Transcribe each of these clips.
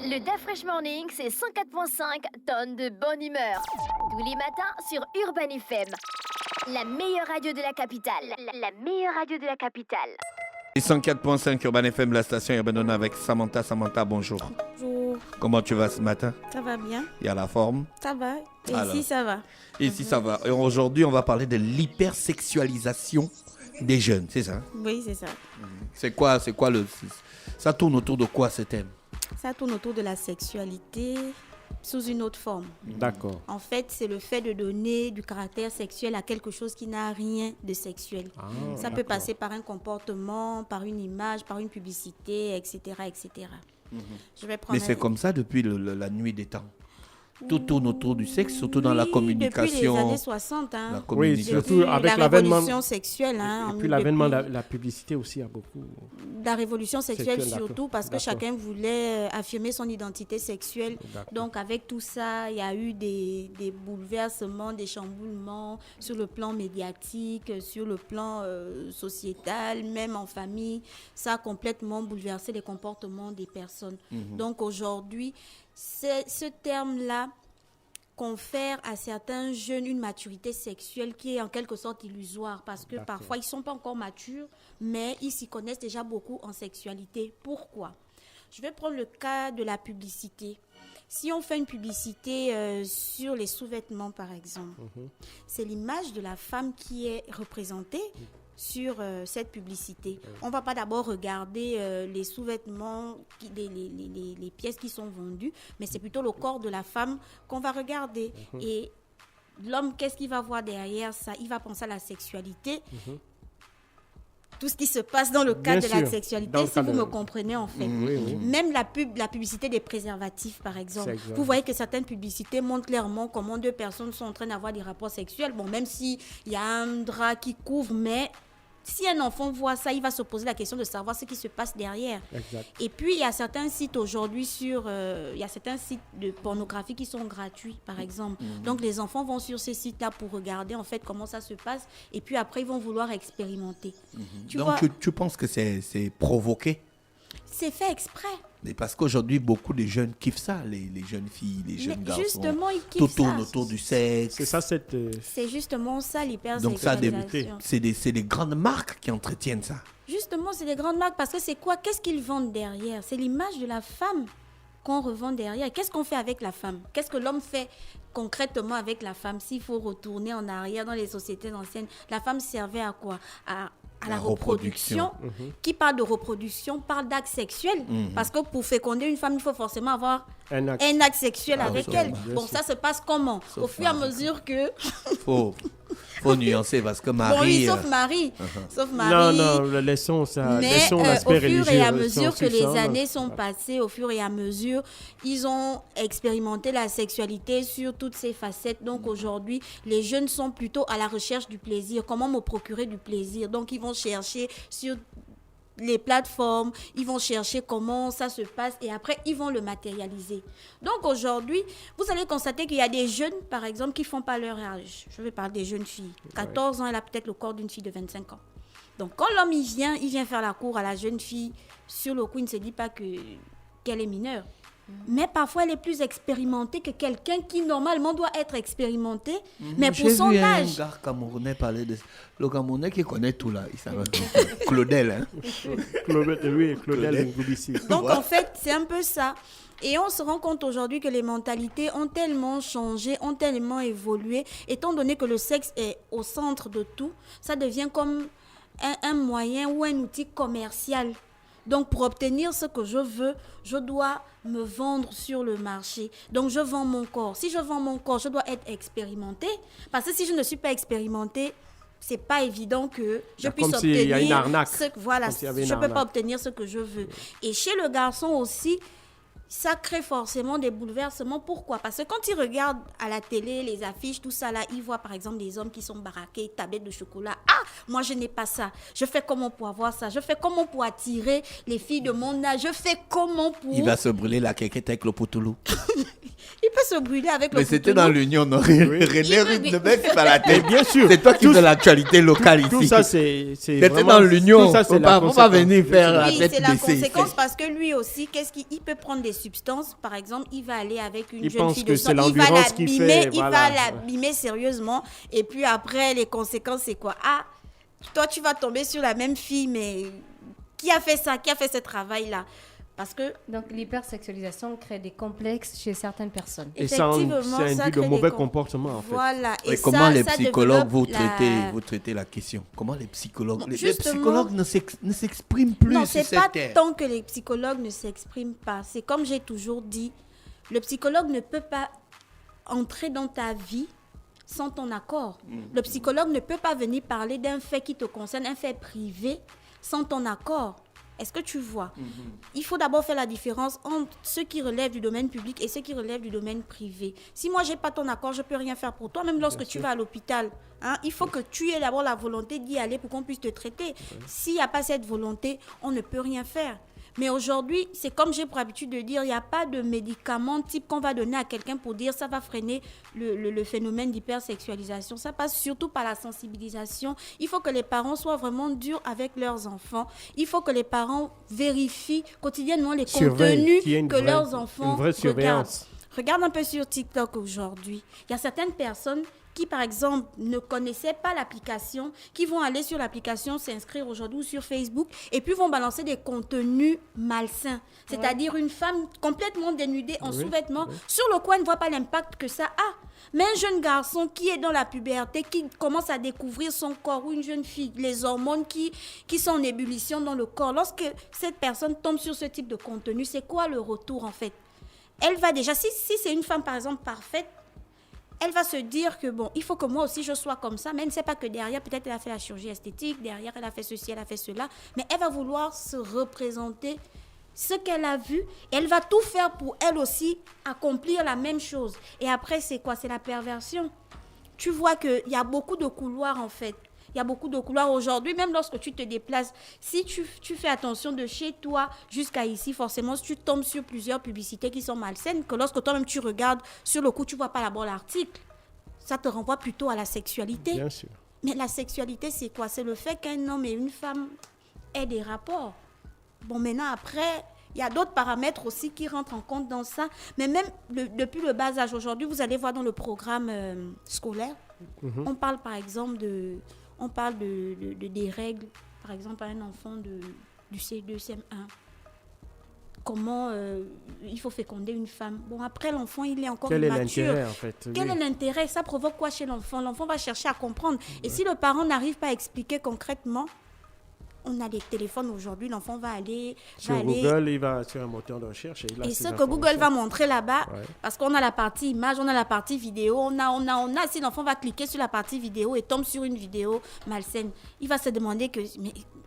Le DAF Fresh Morning, c'est 104.5 tonnes de bonne humeur. Tous les matins sur Urban FM. La meilleure radio de la capitale. La meilleure radio de la capitale. Et 104.5 Urban FM, la station Urban avec Samantha. Samantha, bonjour. Bonjour. Comment tu vas ce matin? Ça va bien? Il y a la forme? Ça va. Et Alors. ici, ça va. Ici, ça va. Et aujourd'hui, on va parler de l'hypersexualisation des jeunes, c'est ça? Oui, c'est ça. C'est quoi ça tourne autour de quoi ce thème? Ça tourne autour de la sexualité sous une autre forme. D'accord. En fait, c'est le fait de donner du caractère sexuel à quelque chose qui n'a rien de sexuel. Ça peut passer par un comportement, par une image, par une publicité, etc. etc. Je vais prendre Mais c'est comme ça depuis la nuit des temps. Tout tourne autour du sexe, surtout dans la communication. Depuis les années 60. La Oui, communication. surtout avec la l'avènement. révolution sexuelle. Et puis l'avènement de la publicité aussi a beaucoup. La révolution sexuelle Sexuelle, surtout d'accord. parce que D'accord. chacun voulait affirmer son identité sexuelle. D'accord. Donc avec tout ça, il y a eu des bouleversements, des chamboulements sur le plan médiatique, sur le plan sociétal, même en famille. Ça a complètement bouleversé les comportements des personnes. Donc aujourd'hui, ce terme-là confère à certains jeunes une maturité sexuelle qui est en quelque sorte illusoire parce que D'accord. parfois ils ne sont pas encore matures, mais ils s'y connaissent déjà beaucoup en sexualité. Pourquoi? Je vais prendre le cas de la publicité. Si on fait une publicité sur les sous-vêtements, par exemple, c'est l'image de la femme qui est représentée sur cette publicité. On ne va pas d'abord regarder les sous-vêtements, les pièces qui sont vendues, mais c'est plutôt le corps de la femme qu'on va regarder. Et l'homme, qu'est-ce qu'il va voir derrière ça? Il va penser à la sexualité. Tout ce qui se passe dans le cadre Bien de la sûr. sexualité, Dans le si cadre vous de- me comprenez en fait. Oui, oui. Même la publicité des préservatifs, par exemple. C'est exact. Vous voyez que certaines publicités montrent clairement comment deux personnes sont en train d'avoir des rapports sexuels. Bon, même s'il y a un drap qui couvre, mais si un enfant voit ça, il va se poser la question de savoir ce qui se passe derrière. Exact. Et puis, il y a certains sites aujourd'hui il y a certains sites de pornographie qui sont gratuits, par exemple. Donc, les enfants vont sur ces sites-là pour regarder, en fait, comment ça se passe. Et puis, après, ils vont vouloir expérimenter. Tu vois, Donc, tu penses que c'est provoqué? c'est fait exprès. Mais parce qu'aujourd'hui, beaucoup de jeunes kiffent ça, les jeunes filles, les jeunes Mais garçons. justement, ils Tout kiffent tourne ça. autour du sexe. C'est ça cette. C'est justement ça, Donc ça, l'hypersexualisation. c'est des grandes marques qui entretiennent ça. Justement, c'est des grandes marques parce que c'est quoi? Qu'est-ce qu'ils vendent derrière? C'est l'image de la femme qu'on revend derrière. Qu'est-ce qu'on fait avec la femme? Qu'est-ce que l'homme fait concrètement avec la femme? S'il faut retourner en arrière dans les sociétés anciennes, la femme servait à quoi? À la reproduction. Qui parle de reproduction parle d'acte sexuel. Parce que pour féconder une femme, il faut forcément avoir Un acte. un acte sexuel avec sauf- elle. bien Bon, sûr. ça se passe comment? Sauf Au fur et à Marie. mesure que... Faut nuancer parce que Bon, Marie... oui, sauf Marie. Sauf Non, Marie. non, laissons ça. Mais Laissons l'aspect au fur religieux. et à laissons mesure que aussi les ça, années sont voilà. passées, au fur et à mesure, ils ont expérimenté la sexualité sur toutes ses facettes. Donc aujourd'hui, les jeunes sont plutôt à la recherche du plaisir. Comment me procurer du plaisir? Donc ils vont chercher sur les plateformes, ils vont chercher comment ça se passe et après ils vont le matérialiser. Donc aujourd'hui, vous allez constater qu'il y a des jeunes, par exemple, qui font pas leur âge. Je vais parler des jeunes filles. 14 ans, elle a peut-être le corps d'une fille de 25 ans. Donc quand l'homme il vient faire la cour à la jeune fille, sur le coup, il ne se dit pas qu'elle est mineure. Mais parfois, elle est plus expérimentée que quelqu'un qui, normalement, doit être expérimenté, mais pour son J'ai vu âge. un gars camerounais parler de... Le Camerounais qui connaît tout là, il s'appelle Claudel. Hein? Oui, Claudel Ngoulissi. Donc, Ouais. en fait, c'est un peu ça. Et on se rend compte aujourd'hui que les mentalités ont tellement changé, ont tellement évolué. Étant donné que le sexe est au centre de tout, ça devient comme un moyen ou un outil commercial. Donc, pour obtenir ce que je veux, je dois me vendre sur le marché. Donc, je vends mon corps. Si je vends mon corps, je dois être expérimentée. Parce que si je ne suis pas expérimentée, c'est pas évident que je C'est puisse comme s'il y a une obtenir arnaque. voilà, Comme s'il y avait une je peux pas arnaque. obtenir ce que je veux. Et chez le garçon aussi, ça crée forcément des bouleversements. Pourquoi? Parce que quand il regarde à la télé, les affiches, tout ça là, il voit par exemple des hommes qui sont baraqués, tablettes de chocolat. Ah, moi je n'ai pas ça. Je fais comment pour avoir ça? Je fais comment pour attirer les filles de mon âge? Je fais comment pour... Il va se brûler la quéquette avec le potoulou. Il peut se brûler avec le Mais c'était cotonou. dans l'Union, non? René Rude ne baisse pas la Mais tête. bien sûr. C'est toi qui Tout- fais l'actualité locale ici. Tout ça, c'est C'était vraiment- dans l'Union. tout ça, c'est Faut la pas conséquence. venir faire la Oui, tête c'est la baissée. conséquence parce que lui aussi, qu'est-ce qu'il peut prendre des substances, par exemple, il va aller avec une Il jeune pense fille que de c'est son, il va l'endurance qui l'abîmer, fait, il voilà. va l'abîmer sérieusement et puis après les conséquences c'est quoi? Ah, toi tu vas tomber sur la même fille mais qui a fait ça, qui a fait ce travail là? Parce que Donc l'hypersexualisation crée des complexes chez certaines personnes. Et ça effectivement, induit ça de crée mauvais des comportements, en fait. Voilà. Et Et comment les ça psychologues développe vous traitez la question? Comment les psychologues Bon, les justement- psychologues ne s'expriment plus Non, sur c'est pas cette terre. tant que les psychologues ne s'expriment pas. C'est comme j'ai toujours dit, le psychologue ne peut pas entrer dans ta vie sans ton accord. Le psychologue ne peut pas venir parler d'un fait qui te concerne, un fait privé, sans ton accord. Est-ce que tu vois? Il faut d'abord faire la différence entre ceux qui relèvent du domaine public et ceux qui relèvent du domaine privé. Si moi, j'ai pas ton accord, je peux rien faire pour toi, même lorsque tu vas à l'hôpital. Hein, il faut que tu aies d'abord la volonté d'y aller pour qu'on puisse te traiter. S'il n'y a pas cette volonté, on ne peut rien faire. Mais aujourd'hui, c'est comme j'ai pour habitude de dire, il n'y a pas de médicament type qu'on va donner à quelqu'un pour dire ça va freiner le phénomène d'hypersexualisation. Ça passe surtout par la sensibilisation. Il faut que les parents soient vraiment durs avec leurs enfants. Il faut que les parents vérifient quotidiennement les Surveille, contenus qu'il y ait une que vraie- leurs enfants une vraie regardent. surveillance. Regarde un peu sur TikTok aujourd'hui. Il y a certaines personnes qui, par exemple, ne connaissaient pas l'application, qui vont aller sur l'application, s'inscrire aujourd'hui ou sur Facebook, et puis vont balancer des contenus malsains. C'est-à-dire une femme complètement dénudée en sous-vêtements. Sur le coin, ne voit pas l'impact que ça a. Mais un jeune garçon qui est dans la puberté, qui commence à découvrir son corps, ou une jeune fille, les hormones qui sont en ébullition dans le corps, lorsque cette personne tombe sur ce type de contenu, c'est quoi le retour en fait? Elle va déjà, si c'est une femme par exemple parfaite, elle va se dire que bon, il faut que moi aussi je sois comme ça, mais elle ne sait pas que derrière, peut-être elle a fait la chirurgie esthétique, derrière elle a fait ceci, elle a fait cela, mais elle va vouloir se représenter ce qu'elle a vu, et elle va tout faire pour elle aussi accomplir la même chose. Et après, c'est quoi? C'est la perversion. Tu vois qu'il y a beaucoup de couloirs en fait. Il y a beaucoup de couloirs aujourd'hui, même lorsque tu te déplaces. Si tu fais attention de chez toi jusqu'à ici, forcément, tu tombes sur plusieurs publicités qui sont malsaines, que lorsque toi-même tu regardes, sur le coup, tu ne vois pas d'abord l'article. Ça te renvoie plutôt à la sexualité. Bien sûr. Mais la sexualité, c'est quoi? C'est le fait qu'un homme et une femme aient des rapports. Bon, maintenant, après, il y a d'autres paramètres aussi qui rentrent en compte dans ça. Mais même depuis le bas âge, aujourd'hui, vous allez voir dans le programme scolaire, on parle par exemple des règles, par exemple à un enfant du C2, CM1. Comment il faut féconder une femme. Bon, après, l'enfant, il est encore Quel est immature. l'intérêt, en fait? Quel Oui. est l'intérêt? Ça provoque quoi chez l'enfant? L'enfant va chercher à comprendre. Et si le parent n'arrive pas à expliquer concrètement, on a des téléphones aujourd'hui, l'enfant va aller... Sur Google, il va sur un moteur de recherche et il a Et ses ce que Google va informations. montrer là-bas, Ouais. parce qu'on a la partie image, on a la partie vidéo, on a, si l'enfant va cliquer sur la partie vidéo et tombe sur une vidéo malsaine, il va se demander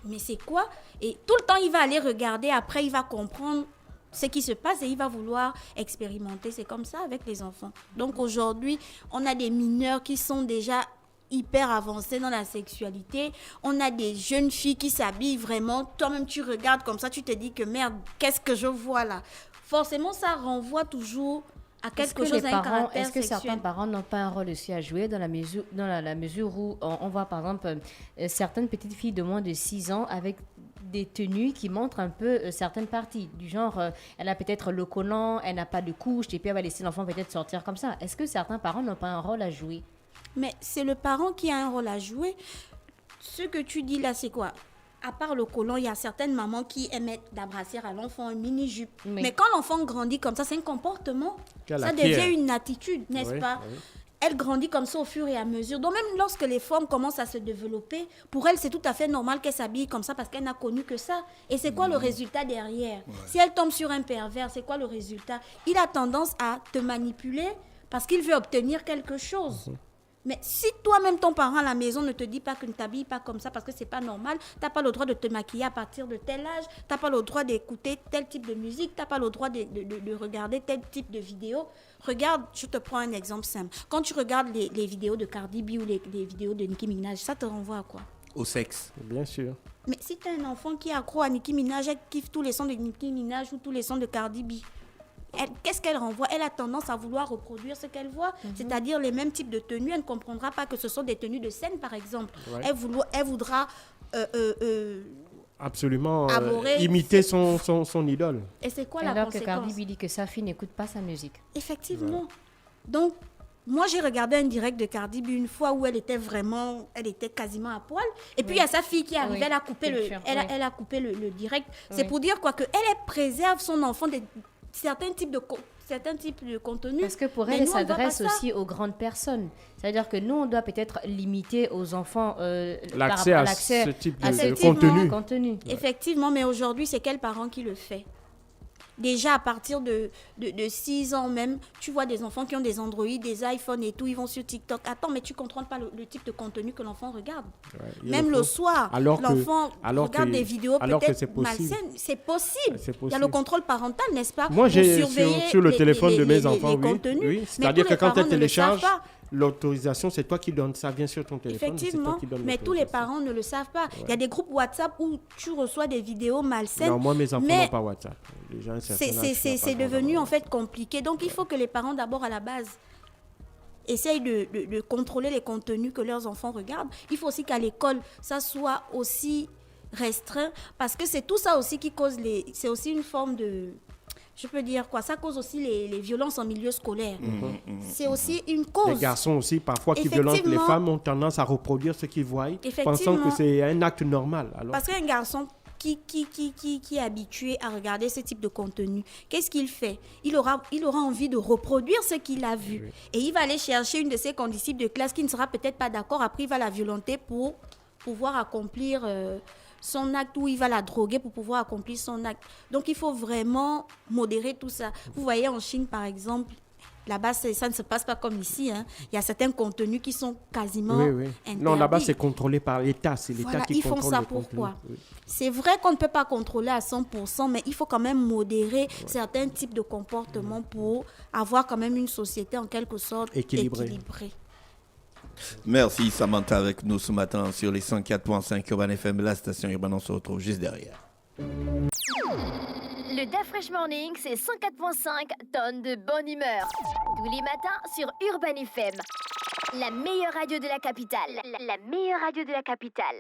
mais c'est quoi? Et tout le temps, il va aller regarder, après, il va comprendre ce qui se passe et il va vouloir expérimenter. C'est comme ça avec les enfants. Donc aujourd'hui, on a des mineurs qui sont déjà hyper avancés dans la sexualité. On a des jeunes filles qui s'habillent vraiment. Toi-même, tu regardes comme ça, tu te dis que merde, qu'est-ce que je vois là? Forcément, ça renvoie toujours à quelque chose, à un caractère Est-ce que sexuel. certains parents n'ont pas un rôle aussi à jouer dans la mesure où on voit par exemple certaines petites filles de moins de 6 ans avec des tenues qui montrent un peu certaines parties, du genre elle a peut-être le collant, elle n'a pas de couche et puis elle va laisser l'enfant peut-être sortir comme ça. Est-ce que certains parents n'ont pas un rôle à jouer? Mais c'est le parent qui a un rôle à jouer. Ce que tu dis là, c'est quoi? À part le collant, il y a certaines mamans qui aiment mettre la brassière à l'enfant, une mini-jupe. Oui. Mais quand l'enfant grandit comme ça, c'est un comportement. Qu'elle Ça acquiert. devient une attitude, n'est-ce Oui, pas? oui. Elle grandit comme ça au fur et à mesure. Donc même lorsque les formes commencent à se développer, pour elle, c'est tout à fait normal qu'elle s'habille comme ça parce qu'elle n'a connu que ça. Et c'est quoi le résultat derrière? Si elle tombe sur un pervers, c'est quoi le résultat? Il a tendance à te manipuler parce qu'il veut obtenir quelque chose. Mais si toi-même, ton parent à la maison ne te dit pas que ne t'habilles pas comme ça parce que c'est pas normal, tu n'as pas le droit de te maquiller à partir de tel âge, tu n'as pas le droit d'écouter tel type de musique, tu n'as pas le droit de regarder tel type de vidéo. Regarde, je te prends un exemple simple. Quand tu regardes les vidéos de Cardi B ou les vidéos de Nicki Minaj, ça te renvoie à quoi? Au sexe. Bien sûr. Mais si tu as un enfant qui est accro à Nicki Minaj, elle kiffe tous les sons de Nicki Minaj ou tous les sons de Cardi B, qu'est-ce qu'elle renvoie? Elle a tendance à vouloir reproduire ce qu'elle voit, c'est-à-dire les mêmes types de tenues. Elle ne comprendra pas que ce sont des tenues de scène, par exemple. Ouais. Elle voudra Absolument Abhorrer, imiter son idole. et c'est quoi la Alors que conséquence? Cardi B dit que sa fille n'écoute pas sa musique. Effectivement. Donc, moi, j'ai regardé un direct de Cardi B une fois où elle était quasiment à poil. Et puis, il y a sa fille qui est arrivée, Oui. elle a coupé elle a coupé le direct. C'est Oui. pour dire quoi? Qu'elle préserve son enfant de certains types de contenus. Parce que pour Mais elle, elle nous, on voit pas s'adresse ça. aussi aux grandes personnes. C'est-à-dire que nous, on doit peut-être limiter aux enfants L'accès à ce type de Effectivement. contenu. Effectivement, mais aujourd'hui, c'est quel parent qui le fait? Déjà, à partir de 6 ans même, tu vois des enfants qui ont des Android, des iPhones et tout, ils vont sur TikTok. Attends, mais tu ne contrôles pas le type de contenu que l'enfant regarde. Ouais, il Même faut. le soir, Alors que- l'enfant alors regarde que- des vidéos alors que peut-être c'est possible. malsaines. C'est possible. C'est Il y a possible. le contrôle parental, n'est-ce pas? Moi, pour j'ai surveiller sur le les- téléphone les- de mes les- enfants, les oui. contenus. Oui. Mais C'est-à-dire tous que les quand parents elle ne le savent télécharge, pas. l'autorisation, c'est toi qui donnes. Ça vient sur ton téléphone. c'est Effectivement, toi qui donnes mais tous les l'autorisation. parents ne le savent pas. Il y a des groupes WhatsApp où tu reçois des vidéos malsaines. Non, moi, mes enfants mais n'ont pas WhatsApp. Les gens, c'est devenu en fait compliqué. Donc il faut que les parents d'abord à la base essayent de contrôler les contenus que leurs enfants regardent. Il faut aussi qu'à l'école, ça soit aussi restreint parce que c'est tout ça aussi qui cause c'est aussi une forme de... Je peux dire quoi? Ça cause aussi les violences en milieu scolaire. C'est aussi une cause. Les garçons aussi, parfois, qui violentent les Effectivement. femmes, ont tendance à reproduire ce qu'ils voient, pensant Effectivement. que c'est un acte normal. Alors, Parce qu'un garçon qui est habitué à regarder ce type de contenu, qu'est-ce qu'il fait? Il aura envie de reproduire ce qu'il a vu. Oui. Et il va aller chercher une de ses condisciples de classe qui ne sera peut-être pas d'accord. Après, il va la violenter pour pouvoir accomplir son acte, ou il va la droguer pour pouvoir accomplir son acte. Donc, il faut vraiment modérer tout ça. Vous voyez, en Chine, par exemple, là-bas, ça ne se passe pas comme ici. Hein. Il y a certains contenus qui sont quasiment oui. interdits. Non, là-bas, c'est contrôlé par l'État. C'est l'État Voilà, qui ils font contrôle ça le contenu. pourquoi? Oui. C'est vrai qu'on ne peut pas contrôler à 100%, mais il faut quand même modérer certains types de comportements pour avoir quand même une société en quelque sorte Équilibrée. équilibrée. Merci Samantha avec nous ce matin sur les 104.5 Urban FM, la station urbaine. On se retrouve juste derrière. Le DAF Fresh Morning, c'est 104.5 tonnes de bonne humeur. Tous les matins sur Urban FM. La meilleure radio de la capitale. La meilleure radio de la capitale.